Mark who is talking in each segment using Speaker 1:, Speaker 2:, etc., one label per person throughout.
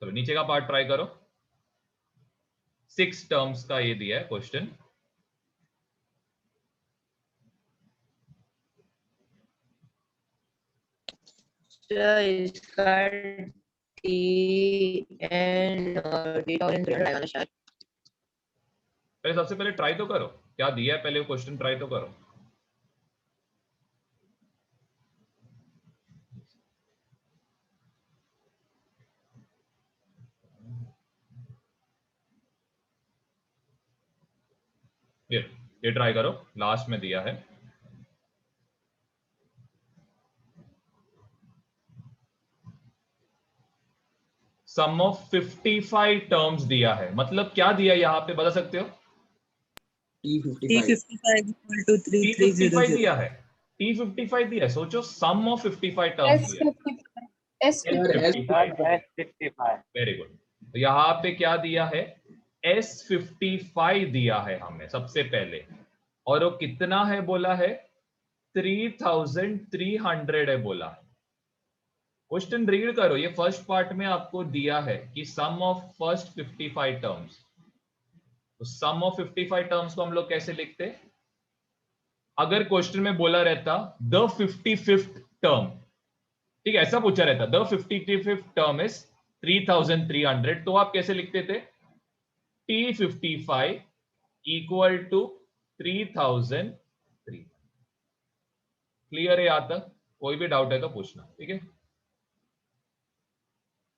Speaker 1: तो नीचे का पार्ट ट्राई करो। 6 टर्म्स का ये दिया है क्वेश्चन।
Speaker 2: इसका टी एंड शायद।
Speaker 1: पहले सबसे पहले ट्राई तो करो, क्या दिया है पहले वो क्वेश्चन ट्राई तो करो। ये ट्राई करो, लास्ट में दिया है। सम ऑफ 55 टर्म्स दिया है, मतलब क्या दिया है यहां पे बता सकते हो?
Speaker 3: T55 equal to 3300.
Speaker 1: दिया है, T55 दिया है। सोचो सम ऑफ 55 टर्म्स दिया है।
Speaker 4: S55
Speaker 1: very good. तो यहाँ पे क्या दिया है? S55 दिया है हमें सबसे पहले, और वो कितना है बोला है? 3300 है बोला। क्वेश्चन रीड करो, ये फर्स्ट पार्ट में आपको दिया है कि सम ऑफ फर्स्ट 55 टर्म्स। तो सम ऑफ 55 टर्म्स को हम लोग कैसे लिखते? अगर क्वेश्चन में बोला रहता द 55th टर्म, ठीक है, ऐसा पूछा रहता द 55th टर्म इज 3300, तो आप कैसे लिखते थे? T55 equal to 3003। क्लियर है यहां तक? कोई भी डाउट है तो पूछना, ठीक है।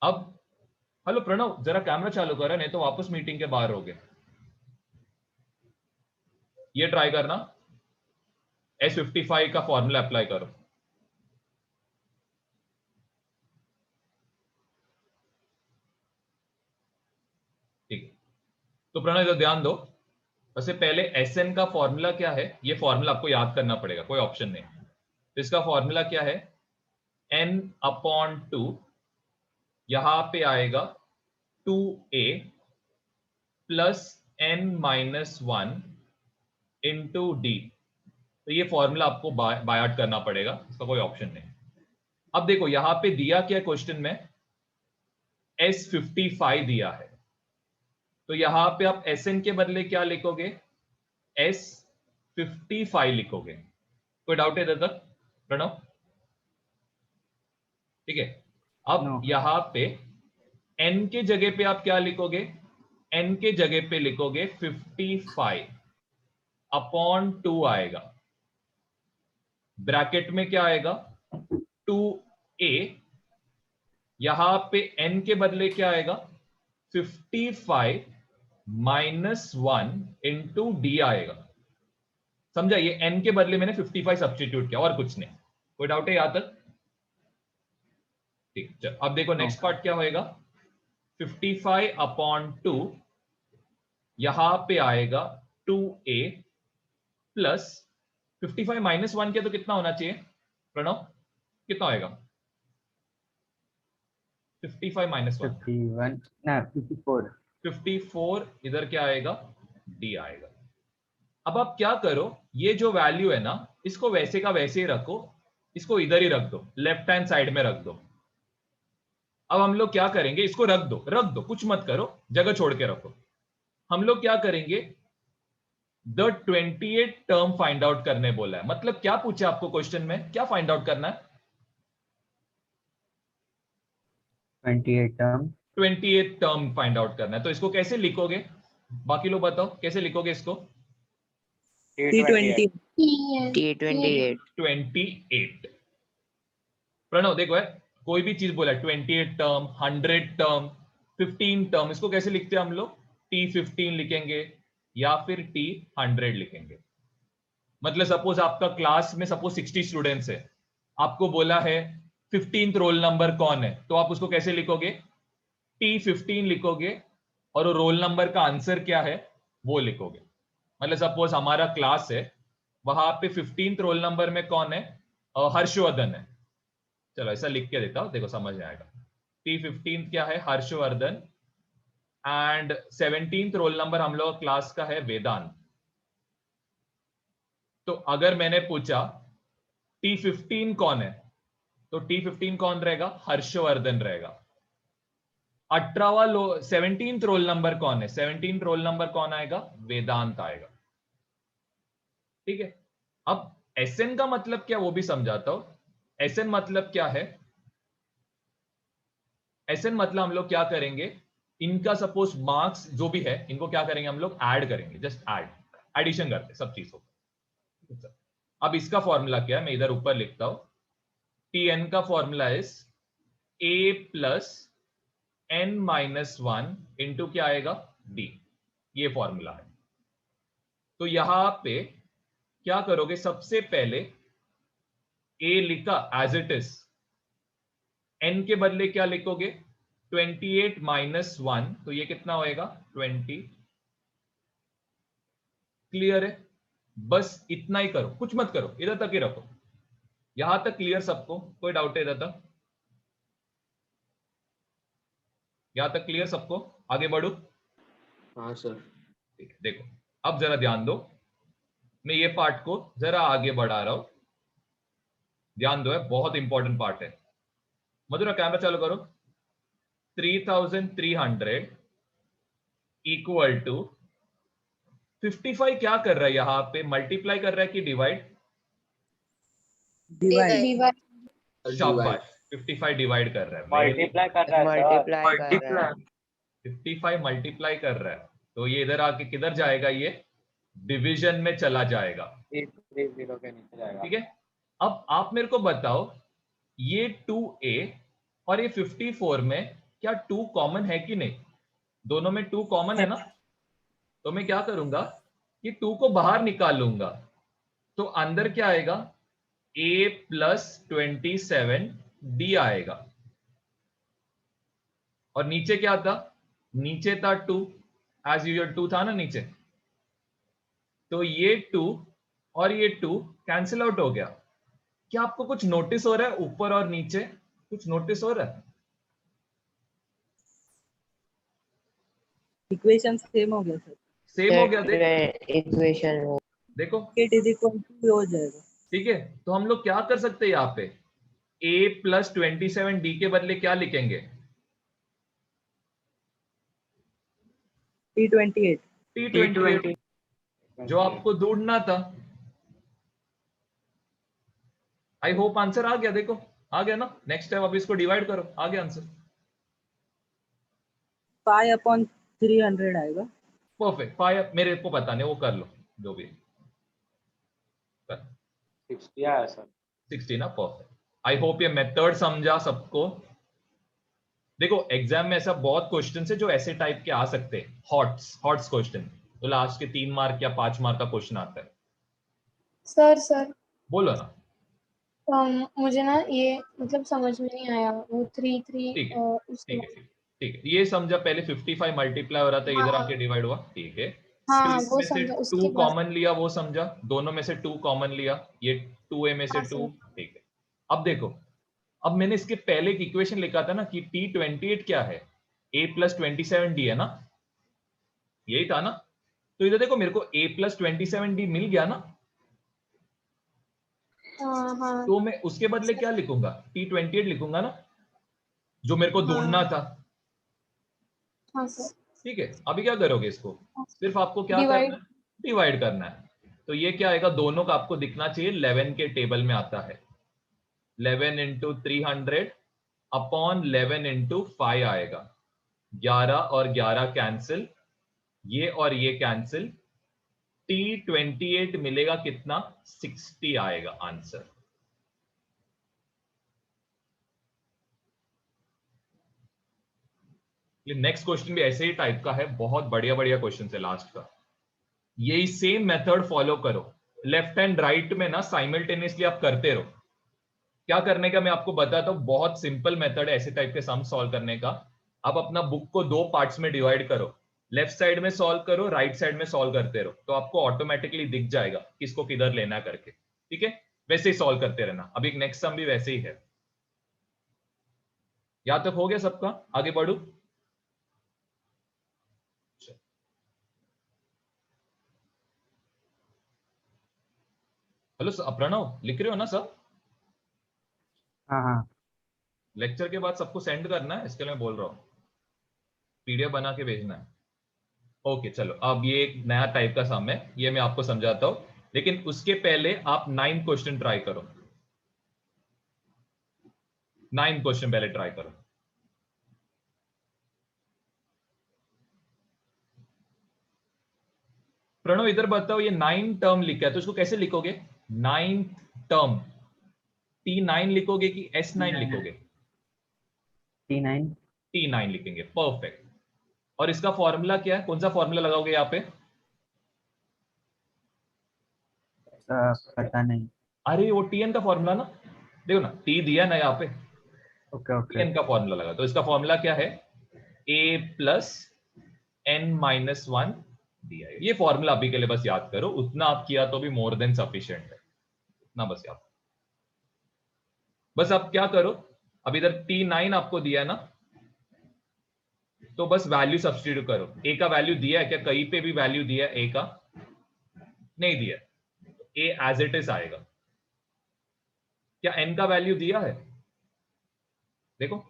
Speaker 1: अब हेलो प्रणव, जरा कैमरा चालू करो, नहीं तो वापस मीटिंग के बाहर हो गए। ये ट्राई करना, S55 का फॉर्मूला अप्लाई करो। ठीक है, तो प्रणव इधर ध्यान दो। वैसे पहले Sn का फॉर्मूला क्या है, ये फॉर्मूला आपको याद करना पड़ेगा, कोई ऑप्शन नहीं। तो इसका फॉर्मूला क्या है? n/2, यहां पे आएगा 2a plus n-1 into D. तो ये फॉर्मूला आपको बाय आउट करना पड़ेगा, इसका कोई ऑप्शन नहीं। अब देखो यहां पे दिया क्या क्वेश्चन में? S55 दिया है, तो यहां पे आप Sn के बदले क्या लिखोगे? S55 लिखोगे। कोई डाउट है इधर तक प्रणव? ठीक है, अब यहां पे n के जगह पे आप क्या लिखोगे? n के जगह पे लिखोगे 55 अपॉन 2 आएगा, ब्रैकेट में क्या आएगा? 2a, यहां पे n के बदले क्या आएगा? 55 माइनस 1 इंटू डी आएगा। समझा? ये n के बदले मैंने 55 सब्स्टिट्यूट किया और कुछ नहीं। कोई डाउट है यहां तक? ठीक, चल अब देखो नेक्स्ट पार्ट क्या होएगा? 55 अपॉन 2, यहां पे आएगा 2a प्लस 55 माइनस 1 के तो कितना होना चाहिए प्रणव? कितना होएगा? 55 माइनस 1
Speaker 4: 51 ना 54
Speaker 1: 54, इधर क्या आएगा? डी आएगा। अब आप क्या करो, ये जो वैल्यू है ना, इसको वैसे का वैसे ही रखो, इसको इधर ही रख दो, लेफ्ट हैंड साइड में रख दो। अब हम लोग क्या करेंगे, इसको रख दो, कुछ मत करो, जगह छोड़ के रखो। हम लोग क्या करेंगे? द 28 टर्म फाइंड आउट करने बोला है। मतलब क्या पूछा आपको क्वेश्चन में, क्या फाइंड आउट करना है?
Speaker 4: 28 टर्म
Speaker 1: 28 टर्म फाइंड आउट करना है। तो इसको कैसे लिखोगे? बाकी लोग बताओ कैसे लिखोगे इसको?
Speaker 3: T20.
Speaker 2: T28
Speaker 1: 28। प्रणव देखो है, कोई भी चीज बोला 28 टर्म, 100 टर्म, 15 टर्म, इसको कैसे लिखते हैं हम लोग? T15 लिखेंगे या फिर T100 लिखेंगे। मतलब सपोज आपका क्लास में सपोज 60 स्टूडेंट्स है, आपको बोला है 15th रोल नंबर कौन है, तो आप उसको कैसे लिखोगे? T15 लिखोगे, और वो रोल नंबर का आंसर क्या है वो लिखोगे। मतलब सपोज हमारा क्लास है, वहां पे 15th रोल नंबर में कौन है? हर्षवर्धन है। चलो ऐसा लिख के देता हूं, देखो समझ में आएगा। T15 क्या है? Harshvardhan. And 17th roll number हम लोग क्लास का है वेदांत। तो अगर मैंने पूछा T15 कौन है, तो T15 कौन रहेगा? हर्षवर्धन रहेगा। 18वां 17th रोल नंबर कौन है? 17th रोल नंबर कौन आएगा? वेदांत आएगा। ठीक है, अब एसएन का मतलब क्या वो भी समझाता हूं। एसएन मतलब क्या है? एसएन मतलब हम लोग क्या करेंगे, इनका सपोज मार्क्स जो भी है इनको क्या करेंगे हम लोग, ऐड करेंगे, जस्ट ऐड, एडिशन करते सब चीजों को। अब इसका फॉर्मूला क्या है, मैं इधर ऊपर लिखता हूं। टी एन का formula is A plus N minus one into क्या आएगा, डी। ये फॉर्मूला है। तो यहां पे क्या करोगे, सबसे पहले ए लिखा एज इट इज, एन के बदले क्या लिखोगे, 28 माइनस वन, तो ये कितना होएगा 20। क्लियर है? बस इतना ही करो, कुछ मत करो, इधर तक ही रखो। यहां तक क्लियर सबको? कोई डाउट है इधर तक? यहां तक क्लियर सबको? आगे बढ़ू?
Speaker 5: हाँ सर।
Speaker 1: ठीक है, देखो अब जरा ध्यान दो, मैं ये पार्ट को जरा आगे बढ़ा रहा हूं, ध्यान दो, है बहुत इंपॉर्टेंट पार्ट है। मधुरा कैमरा चालू करो। 3300 इक्वल टू 55 क्या कर रहा है यहां पे, मल्टीप्लाई कर रहा है कि डिवाइड?
Speaker 3: डिवाइड।
Speaker 1: शाबाश, 55 डिवाइड कर रहा है,
Speaker 4: मल्टीप्लाई कर रहा है
Speaker 2: मल्टीप्लाई कर रहा है।
Speaker 1: 55 मल्टीप्लाई कर रहा है, तो ये इधर आके किधर जाएगा, ये डिवीजन में चला जाएगा।
Speaker 4: 330 के नीचे जाएगा।
Speaker 1: ठीक है, अब आप मेरे को बताओ, ये 2a और ये 54 में क्या 2 कॉमन है कि नहीं? दोनों में 2 कॉमन है ना? तो मैं क्या करूंगा कि 2 को बाहर निकाल लूंगा, तो अंदर क्या आएगा, a प्लस 27 d आएगा, और नीचे क्या था, नीचे था 2, एज यूजुअल 2 था ना नीचे, तो ये 2 और ये 2 कैंसिल आउट हो गया। क्या आपको कुछ नोटिस हो रहा है ऊपर और नीचे, कुछ नोटिस हो रहा है?
Speaker 3: इक्वेशन सेम हो गया सर।
Speaker 1: सेम हो गया, देख
Speaker 2: इक्वेशन
Speaker 1: देखो,
Speaker 3: इट इज इक्वल टू हो जाएगा।
Speaker 1: ठीक है। तो हम लोग क्या कर सकते हैं यहाँ पे, a प्लस 27 d के बदले क्या लिखेंगे,
Speaker 3: T28।
Speaker 1: T28, जो आपको ढूंढना था। आई होप आंसर आ गया, देखो आ गया ना। नेक्स्ट टाइम अब इसको डिवाइड करो, आ गया आंसर।
Speaker 3: 5/300 आएगा।
Speaker 1: परफेक्ट, 5 मेरे को पता नहीं, वो कर लो जो भी कर।
Speaker 4: 60 आया सर।
Speaker 1: 60 ना, परफेक्ट। आई होप ये मेथड समझा सबको। देखो एग्जाम में ऐसा बहुत क्वेश्चन है जो ऐसे टाइप के आ सकते हैं, हॉट्स क्वेश्चन, तो लास्ट के 3 मार्क या 5 मार्क का क्वेश्चन आता है।
Speaker 6: सर
Speaker 1: बोलो ना।
Speaker 6: मुझे ना ये मतलब समझ में नहीं आया, वो 3
Speaker 1: ठीक है,
Speaker 6: उसके
Speaker 1: ठीक है, ठीक है, ये समझा। पहले 55 मल्टीप्लाई हो रहा था, इधर आके डिवाइड हुआ, ठीक है।
Speaker 6: हाँ
Speaker 1: फिर
Speaker 6: वो
Speaker 1: इसमें से
Speaker 6: समझा,
Speaker 1: 2
Speaker 6: उसके बाद
Speaker 1: कॉमन लिया, वो समझा, दोनों में से 2 कॉमन लिया, ये 2a में से
Speaker 6: हाँ
Speaker 1: 2,
Speaker 6: सर।
Speaker 1: ठीक है। अब देखो, अब मैंने इसके पहले एक इक्वेशन लिखा था ना कि T28 क्या है, a प्लस 27d है ना, यही था ना। तो इधर देखो, मेरे को a प्लस 27d मिल गया ना,
Speaker 6: हाँ
Speaker 1: तो मैं उसके बदले क्या लिखूंगा, T28 लिखूंगा ना, जो मेरे को ढूंढना था।
Speaker 6: हाँ सर।
Speaker 1: ठीक है, अभी क्या करोगे, इसको सिर्फ आपको क्या करना
Speaker 6: डिवाइड।
Speaker 1: है, डिवाइड करना है। तो ये क्या आएगा, दोनों का आपको दिखना चाहिए, 11 के टेबल में आता है। 11 इंटू 300 अपॉन 11 इंटू 5 आएगा। 11 और 11 कैंसिल, ये और ये कैंसिल, T28 मिलेगा कितना, 60 आएगा आंसर। ये नेक्स्ट क्वेश्चन भी ऐसे ही टाइप का है, बहुत बढ़िया बढ़िया क्वेश्चन है लास्ट का। यही सेम मेथड फॉलो करो, लेफ्ट एंड राइट में ना साइमल्टेनियसली आप करते रहो। क्या करने का मैं आपको बताता हूं, बहुत सिंपल मेथड है ऐसे टाइप के सम सॉल्व करने का। आप अपना बुक को 2 पार्ट्स में डिवाइड करो, लेफ्ट साइड में सॉल्व करो, राइट साइड में सॉल्व करते रहो, तो आपको ऑटोमेटिकली दिख जाएगा किसको किधर लेना करके। ठीक है, वैसे ही सॉल्व करते रहना। अभी नेक्स्ट सम भी वैसे ही है। यहां तक हो गया सबका, आगे बढ़ू। हेलो प्रणव, लिख रहे हो ना सब?
Speaker 4: हाँ हाँ।
Speaker 1: लेक्चर के बाद सबको सेंड करना है, इसके लिए मैं बोल रहा हूँ। पीडीएफ बना के भेजना है। ओके चलो, अब ये एक नया टाइप का सम है, ये मैं आपको समझाता हूं, लेकिन उसके पहले आप 9 क्वेश्चन ट्राई करो। 9 क्वेश्चन पहले ट्राई करो। प्रणव इधर बताओ, ये 9 टर्म लिखा है तो इसको कैसे लिखोगे? 9 टर्म T9 लिखोगे कि S9 लिखोगे?
Speaker 7: T9
Speaker 1: T9 लिखेंगे, परफेक्ट। और इसका फॉर्मूला क्या है, कौन सा फॉर्मूला लगाओगे यहाँ पे?
Speaker 7: पता नहीं।
Speaker 1: अरे वो Tn का फॉर्मूला ना, देखो ना T दिया ना यहाँ पे,
Speaker 7: ओके ओके
Speaker 1: Tn का फॉर्मूला लगा। तो इसका फॉर्मूला क्या है? A प्लस N-1 दिया है। ये फॉर्मूला अभी के लिए बस याद करो, उतना आप किया तो भी मोर देन सफिशिएंट है, उतना बस याद। बस आप क्या करो, अब इधर T9 आपको दिया है ना, तो बस वैल्यू सब्स्टिट्यूट करो। A का वैल्यू दिया है क्या? कहीं पे भी वैल्यू दिया है A का? नहीं दिया। A एज इट इज आएगा। क्या N का वैल्यू दिया है? देखो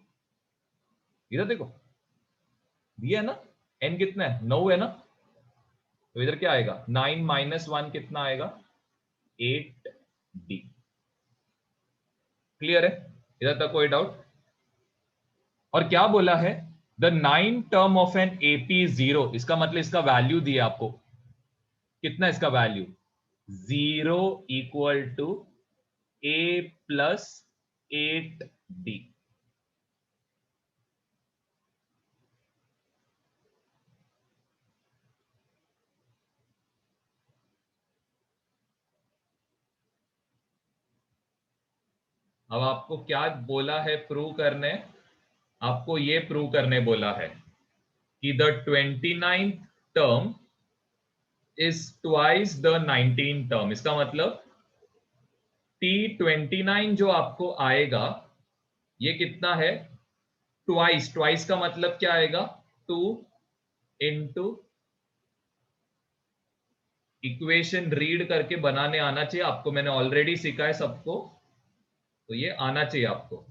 Speaker 1: इधर देखो, दिया है ना। N कितना है? 9 है ना। तो इधर क्या आएगा? 9 - 1 कितना आएगा? 8D। क्लियर है? इधर तक कोई डाउट? और क्या बोला है? The 9 term of an AP 0, इसका मतलब इसका वैल्यू दिया आपको। कितना इसका value? 0 equal to A plus 8D। अब आपको क्या बोला है प्रूव करने? आपको ये प्रूव करने बोला है कि the 29th term is twice the 19th term. इसका मतलब T29 जो आपको आएगा, ये कितना है? ट्वाइस। ट्वाइस का मतलब क्या आएगा? 2 इंटू, इक्वेशन रीड करके बनाने आना चाहिए आपको, मैंने ऑलरेडी सिखा है सबको, तो ये आना चाहिए आपको।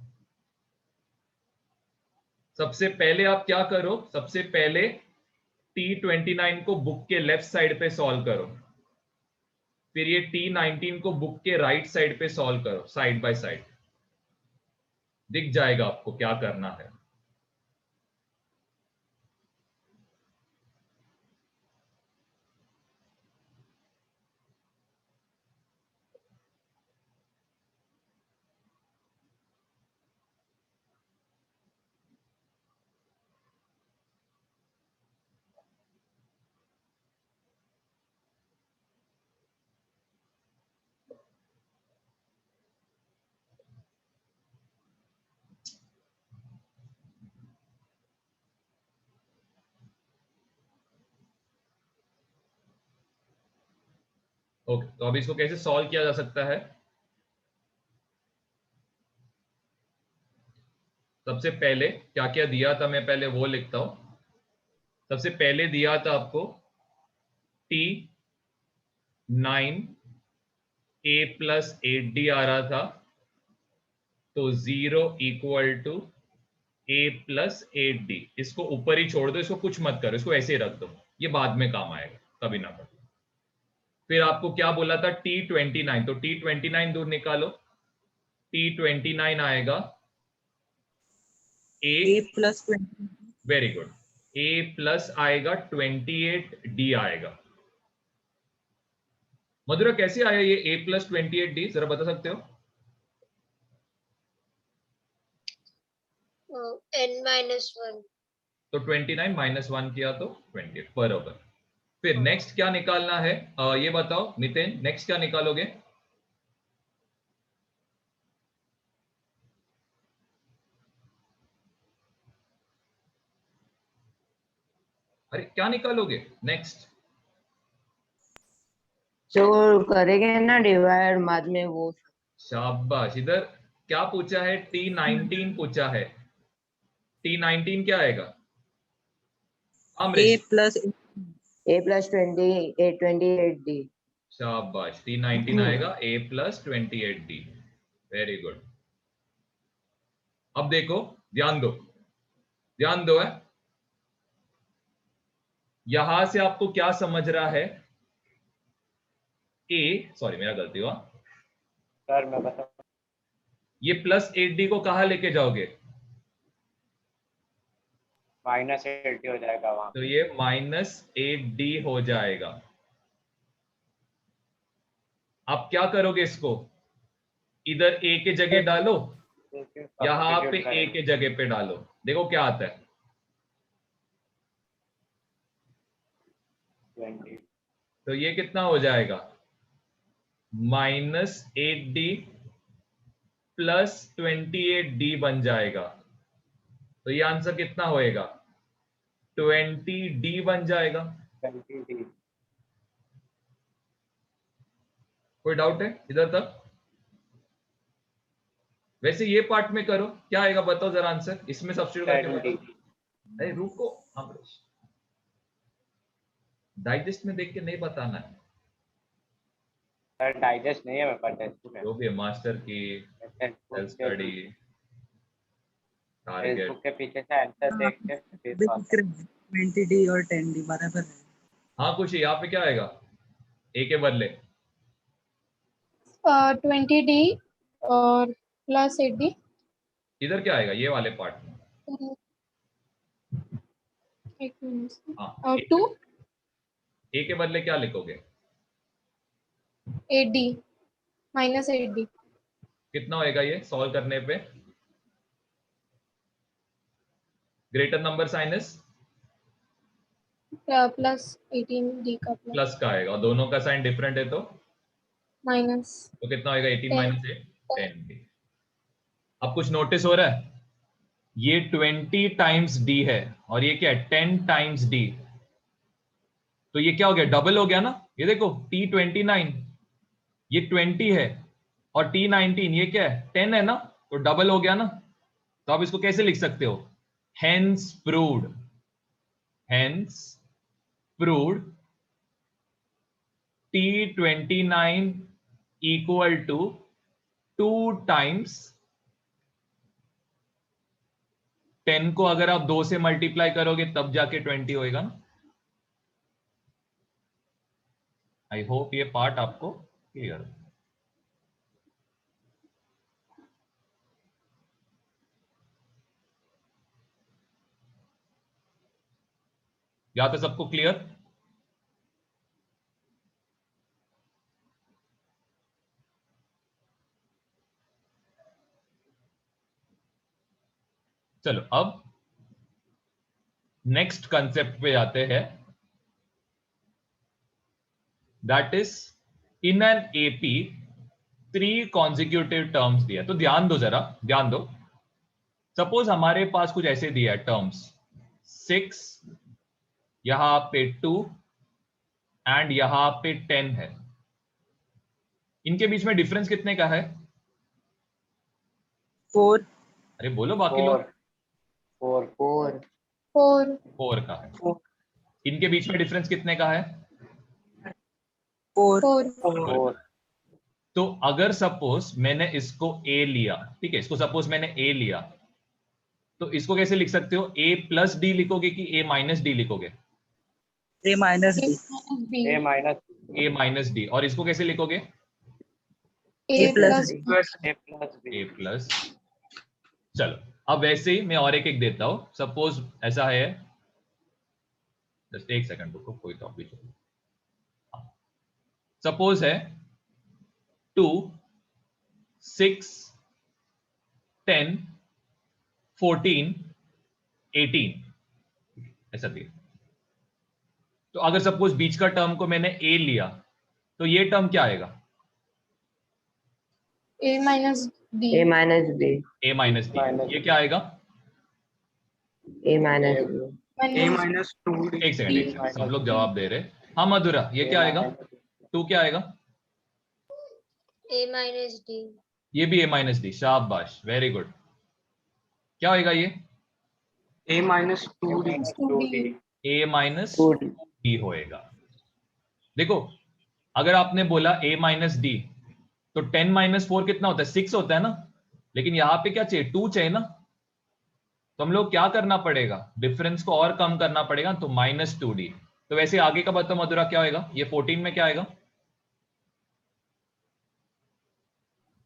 Speaker 1: सबसे पहले आप क्या करो, सबसे पहले T29 को बुक के लेफ्ट साइड पे सॉल्व करो, फिर ये T19 को बुक के राइट साइड पे सॉल्व करो, साइड बाय साइड। दिख जाएगा आपको क्या करना है। ओके, तो अब इसको कैसे सॉल्व किया जा सकता है? सबसे पहले क्या क्या दिया था, मैं पहले वो लिखता हूं। सबसे पहले दिया था आपको T9 A प्लस 8D आ रहा था, तो 0 equal to A plus 8D। इसको ऊपर ही छोड़ दो, इसको कुछ मत करो, इसको ऐसे ही रख दो, ये बाद में काम आएगा, कभी ना कभी। फिर आपको क्या बोला था? T29, तो T29 दूर निकालो, T29 आएगा A
Speaker 3: plus 20।
Speaker 1: Very good. A plus आएगा 28D आएगा। मधुरा कैसे आया ये A प्लस 28D, जरा बता सकते हो?
Speaker 6: N-1।
Speaker 1: तो 29 -1 किया तो 28, बराबर। फिर नेक्स्ट क्या निकालना है? ये बताओ नितिन, नेक्स्ट क्या निकालोगे? अरे क्या निकालोगे नेक्स्ट?
Speaker 2: जो करेंगे ना डिवाइड बाद में वो।
Speaker 1: शाबाश। इधर क्या पूछा है? T19 पूछा है। T19 क्या आएगा?
Speaker 3: A
Speaker 1: Amrish
Speaker 3: plus
Speaker 2: A plus 28D।
Speaker 1: शाबाश, T19 आएगा A plus 28D। Very good. अब देखो, ध्यान दो, ध्यान दो है। यहां से आपको क्या समझ रहा है? सॉरी मेरा गलती हुआ,
Speaker 4: सर मैं बता,
Speaker 1: ये +8d को कहां लेके जाओगे?
Speaker 4: -80 हो जाएगा वहां।
Speaker 1: तो ये -8d हो जाएगा। आप क्या करोगे इसको? इधर a के जगह डालो, यहां पे a के जगह पे डालो, देखो क्या आता है।
Speaker 4: 20
Speaker 1: तो ये कितना हो जाएगा? -8d प्लस 28d बन जाएगा। तो ये आंसर कितना होएगा? 20d बन जाएगा।
Speaker 4: 20
Speaker 1: कोई डाउट है इधर तक? वैसे ये पार्ट में करो, क्या आएगा बताओ जरा आंसर, इसमें सब्स्टिट्यूट करके
Speaker 4: 10D।
Speaker 1: बताओ। अरे रुको, डाइजेस्ट में देख के नहीं बताना है।
Speaker 4: सर डाइजेस्ट नहीं है मेरे पास, टेक्स्ट है।
Speaker 1: जो भी है, मास्टर की, सेल्फ स्टडी, टारगेट।
Speaker 4: फेसबुक के पीछे से आंसर देख के फिर
Speaker 3: अभी
Speaker 4: solve
Speaker 3: दिख रहे हैं, 20D और 10D बराबर है।
Speaker 1: हाँ कुछ यहाँ पे क्या आएगा ए के बदले?
Speaker 6: 20D और +8D।
Speaker 1: इधर क्या आएगा ये वाले पार्ट में?
Speaker 6: एक मिनट,
Speaker 1: हाँ,
Speaker 6: और 2
Speaker 1: ए के बदले क्या लिखोगे?
Speaker 6: 8D -8D।
Speaker 1: कितना होएगा ये सॉल्व करने पे? ग्रेटर नंबर साइनस
Speaker 6: +18D का
Speaker 1: प्लस का आएगा, और दोनों का साइन डिफरेंट है तो
Speaker 6: माइनस।
Speaker 1: कितना होएगा? 18
Speaker 6: 10.
Speaker 1: - 8 10d। अब कुछ नोटिस हो रहा है? ये 20 टाइम्स d है और ये क्या है? 10 टाइम्स d। तो ये क्या हो गया? डबल हो गया ना। ये देखो t29 ये 20 है और t19 ये क्या है? 10 है ना, तो डबल हो गया ना। तो आप इसको कैसे लिख सकते हो? Hence proved, hence proved t29 equal to 2 times 10 को अगर आप 2 से मल्टीप्लाई करोगे तब जाके 20 होएगा ना। आई होप ये पार्ट आपको क्लियर है। या तो सबको क्लियर? चलो अब नेक्स्ट कंसेप्ट पे जाते हैं। That is in an AP 3 consecutive terms दिया। तो ध्यान दो, जरा ध्यान दो। सपोज हमारे पास कुछ ऐसे दिया है टर्म्स 6, यहां पे 2 एंड यहां पे 10 है। इनके बीच में डिफरेंस कितने का है?
Speaker 3: 4
Speaker 1: अरे बोलो बाकी लोग।
Speaker 4: 4
Speaker 2: 4
Speaker 1: 4 का है। इनके बीच में डिफरेंस कितने का है?
Speaker 6: 4
Speaker 1: तो अगर सपोज मैंने इसको a लिया, ठीक है, इसको सपोज मैंने a लिया, तो इसको कैसे लिख सकते हो? a प्लस डी लिखोगे कि a माइनस डी लिखोगे?
Speaker 3: A minus D
Speaker 4: A minus
Speaker 1: a minus D. और इसको कैसे लिखोगे?
Speaker 6: A
Speaker 3: plus
Speaker 6: +D।
Speaker 4: A plus
Speaker 1: a plus. चलो अब वैसे ही मैं और एक देता हूं। सपोज ऐसा है, जस्ट एक सेकंड रुको, कोई टॉपिक। सपोज है 2 6 10 14 18 ऐसा दिया। तो अगर सपोज बीच का टर्म को मैंने a लिया तो ये टर्म क्या आएगा?
Speaker 6: A -D।
Speaker 2: A minus B
Speaker 1: a minus D. ये क्या आएगा?
Speaker 2: A minus B
Speaker 3: A minus 2D
Speaker 1: एक सेकंड, सब लोग जवाब दे रहे। हाँ मधुरा, ये क्या आएगा? 2 क्या आएगा?
Speaker 8: A -D।
Speaker 1: ये भी a माइनस डी। शाबाश, वेरी गुड। क्या होएगा ये?
Speaker 3: A minus 2D
Speaker 6: 2D।
Speaker 1: a minus
Speaker 2: 2D
Speaker 1: D होएगा। देखो अगर आपने बोला a माइनस डी तो 10 - 4 कितना होता है? 6 होता है ना। लेकिन यहां पे क्या चाहिए? 2 चाहिए ना। तो हम लोग क्या करना पड़ेगा? डिफरेंस को और कम करना पड़ेगा, तो -2d। तो वैसे आगे का बताओ मधुरा क्या होगा, ये 14 में क्या आएगा?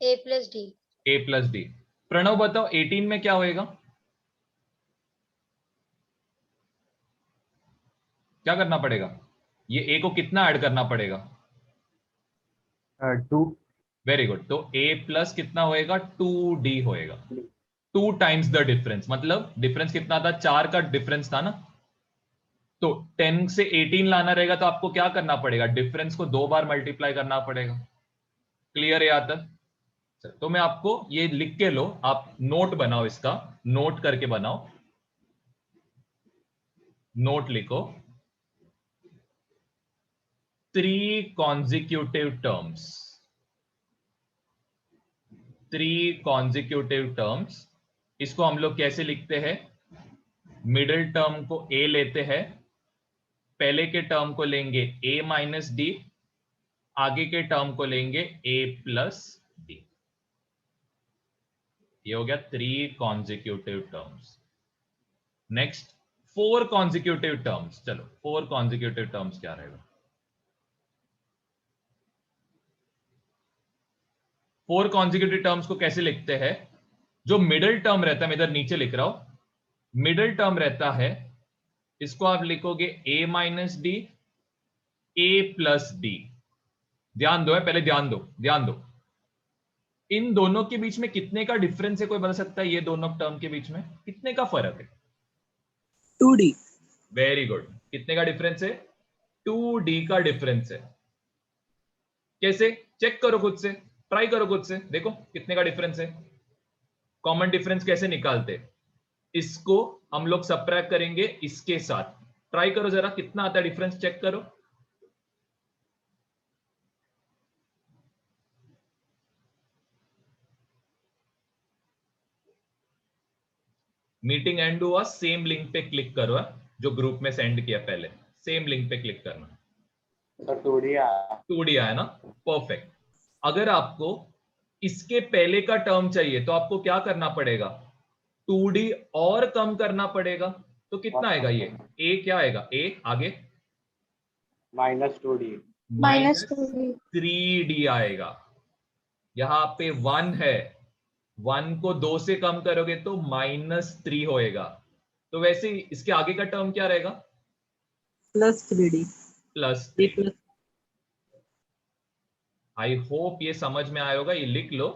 Speaker 8: A plus D.
Speaker 1: a plus D. Pranav बताओ 18 में क्या होएगा? क्या करना पड़ेगा? ये a को कितना ऐड करना पड़ेगा?
Speaker 7: 2।
Speaker 1: Very good. तो a प्लस कितना होएगा? 2d होएगा। 2 टाइम्स द डिफरेंस, मतलब डिफरेंस कितना था? 4 का डिफरेंस था ना। तो 10 से 18 लाना रहेगा तो आपको क्या करना पड़ेगा? डिफरेंस को 2 बार मल्टीप्लाई करना पड़ेगा। क्लियर है यहाँ तक? तो मैं आपको ये लिख के लो, आप नोट बनाओ, इसका नोट करके बनाओ, नोट लिखो। 3 consecutive terms, 3 consecutive terms। इसको हम लोग कैसे लिखते हैं? मिडिल टर्म को a लेते हैं, पहले के टर्म को लेंगे a माइनस डी, आगे के टर्म को लेंगे a प्लस डी। ये हो गया 3 consecutive terms। Next 4 consecutive terms। चलो 4 consecutive terms क्या रहेगा? 4 consecutive terms को कैसे लिखते हैं? जो मिडिल टर्म रहता है, मैं इधर नीचे लिख रहा हूं, मिडिल टर्म रहता है, इसको आप लिखोगे a minus D, a plus D. ध्यान दो, है पहले ध्यान दो, ध्यान दो। इन दोनों के बीच में कितने का डिफरेंस है? कोई बता सकता है? ये दोनों टर्म के बीच में कितने का फर्क है?
Speaker 3: 2D।
Speaker 1: Very good. कितने का डिफरेंस है? 2d का डिफरेंस है। कैसे? चेक करो खुद से, ट्राई करो खुद से, देखो कितने का डिफरेंस है। कॉमन डिफरेंस कैसे निकालते? इसको हम लोग सबट्रैक्ट करेंगे इसके साथ। ट्राई करो जरा, कितना आता है डिफरेंस, चेक करो। मीटिंग एंड हुआ, सेम लिंक पे क्लिक करो, जो ग्रुप में सेंड किया पहले, सेम लिंक पे क्लिक करना।
Speaker 4: तो 2D आया।
Speaker 1: 2d आया ना? परफेक्ट। अगर आपको इसके पहले का टर्म चाहिए तो आपको क्या करना पड़ेगा? 2d और कम करना पड़ेगा। तो कितना आएगा ये? a क्या आएगा? a आगे
Speaker 4: -2D।
Speaker 6: -2D।
Speaker 1: 3d आएगा। यहां पे 1 है, 1 को 2 से कम करोगे तो -3 होएगा। तो वैसे ही इसके आगे का टर्म क्या रहेगा?
Speaker 3: +3D।
Speaker 1: +3। आई होप ये समझ में आया होगा, ये लिख लो।